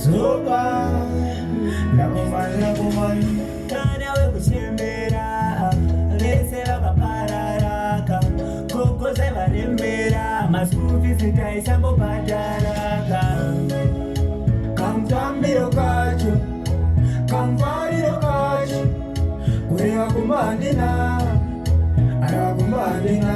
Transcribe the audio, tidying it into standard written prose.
Soba nakumani tanawe kuchembera lese vakapararaka kokoze varembera masufi sitaisambo pataraka kamtambiro kacho kamfariro kacho kureva kumbandina ara kumbandina